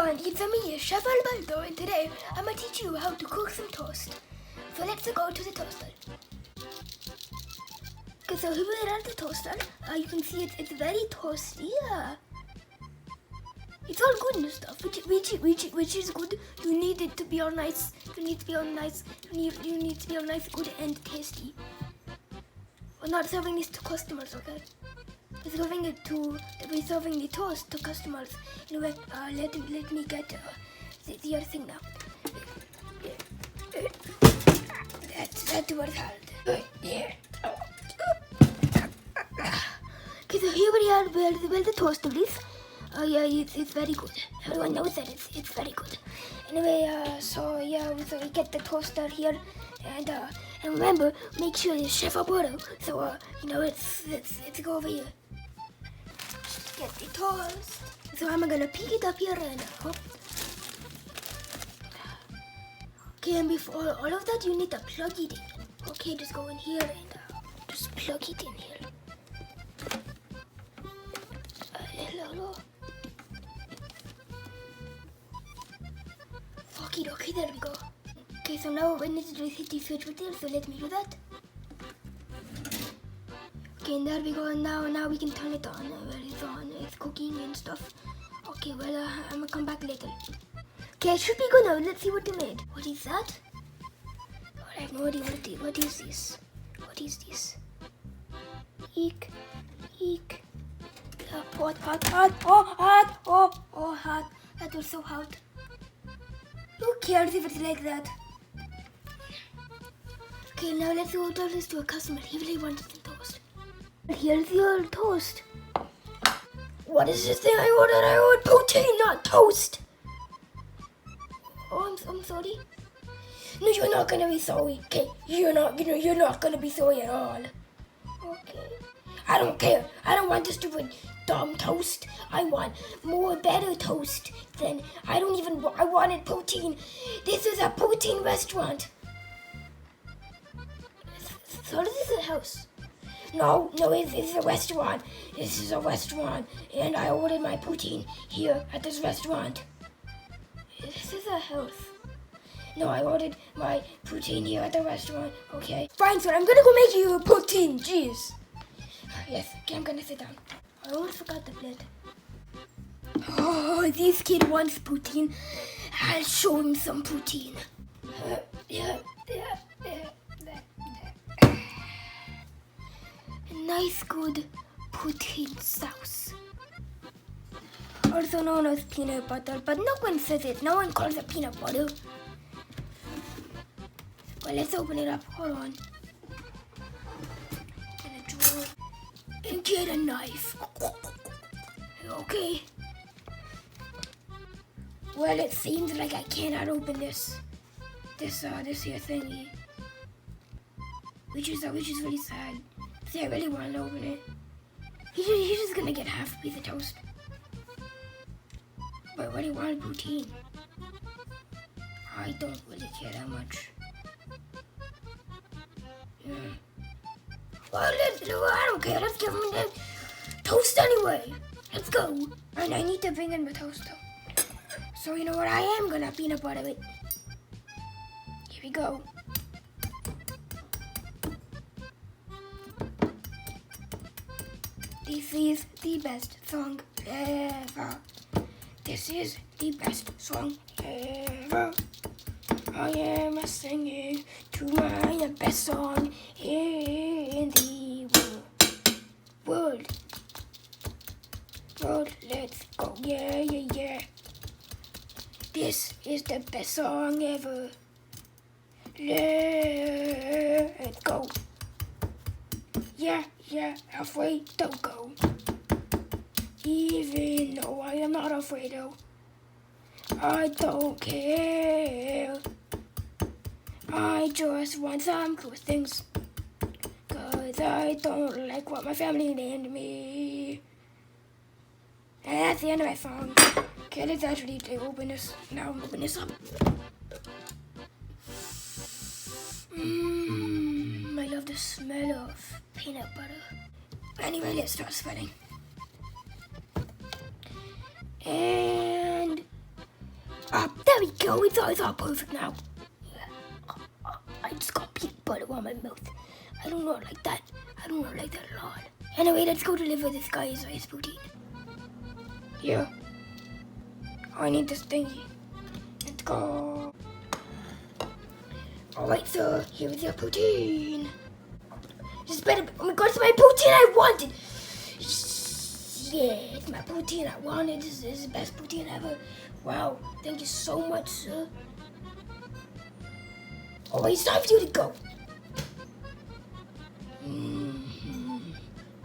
everyone, it's me, Chef Alberto, and today I'm going to teach you how to cook some toast. So let's go to the toaster. Okay, so here we are at the toaster. You can see it's very toasty. Yeah. It's all good and stuff, which is good. You need it to be all nice. You need to be all nice. You need to be all nice, good, and tasty. We're not serving this to customers, okay? We're serving the toast to customers. Anyway, let me get the other thing now. That was hard. Yeah. Okay, so here we are where the toaster is. Oh yeah, it's very good. Everyone knows that it's very good. Anyway, so we get the toaster here, and remember, make sure it's Chef Alberto. So let's go over here. Get the toast. So I'm gonna pick it up here now. Okay, and before all of that, you need to plug it in. Okay, just go in here and just plug it in here. Hello. Okay, there we go. Okay, so now we need to do hit the switch with it, so let me do that. Okay, and there we go, and now we can turn it on. Well, it's on, it's cooking and stuff. Okay, well, I'm gonna come back later. Okay, it should be good now. Let's see what they made. What is that? I have no idea what is this. What is this? Eek. Hot. Oh, hot. That was so hot. Who cares if it's like that? Okay, now let's go tell this to a customer. He really wants some toast. Here's your toast. What is this thing I ordered? I ordered protein, not toast. Oh, I'm sorry. No, you're not gonna be sorry. Okay, you're not gonna be sorry at all. Okay. I don't care. I don't want this stupid dumb toast. I want better toast. I wanted protein. This is a protein restaurant. So this is a house. No, this is a restaurant. This is a restaurant, and I ordered my protein here at this restaurant. This is a house. No, I ordered my poutine here at the restaurant, okay? Fine, sir, I'm gonna go make you a poutine, jeez. Yes, okay, I'm gonna sit down. I almost forgot the plate. Oh, this kid wants poutine. I'll show him some poutine. Nice, good poutine sauce. Also known as peanut butter, but no one says it. No one calls it peanut butter. Well, let's open it up. Hold on. In a drawer. And get a knife. Okay. Well, it seems like I cannot open this here thingy. Which is really sad. See, I really want to open it. He's just gonna get half a piece of toast. But what do you want, poutine? I don't really care that much. Yeah. Well, I don't care. Let's give him the toast anyway. Let's go. And I need to bring in the toast though. So you know what? I am gonna peanut butter it. Here we go. This is the best song ever. This is the best song ever. I am singing to my best song in the world. Let's go, yeah. This is the best song ever. Let's go. Yeah, afraid don't go. Even though I am not afraid though. I don't care. I just want some cool things. 'Cause I don't like what my family named me. And that's the end of my song. Okay, let's actually open this. Now open this up. I love the smell of peanut butter. Anyway, let's start sweating. And There we go. It's all perfect now. Yeah. I just got peanut butter on my mouth. I don't know like that. I don't know like that at all. Anyway, let's go deliver this guy's rice poutine. Yeah. I need this thingy. Let's go. Alright, sir. Here is your poutine. This is better. Oh my god, it's my poutine I wanted. Yeah, it's my poutine I wanted. This is the best poutine ever. Wow. Thank you so much, sir. Alright, it's time for you to go.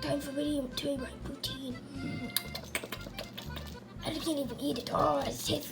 Time for me to eat my poutine. I can't even eat it. Oh, it tastes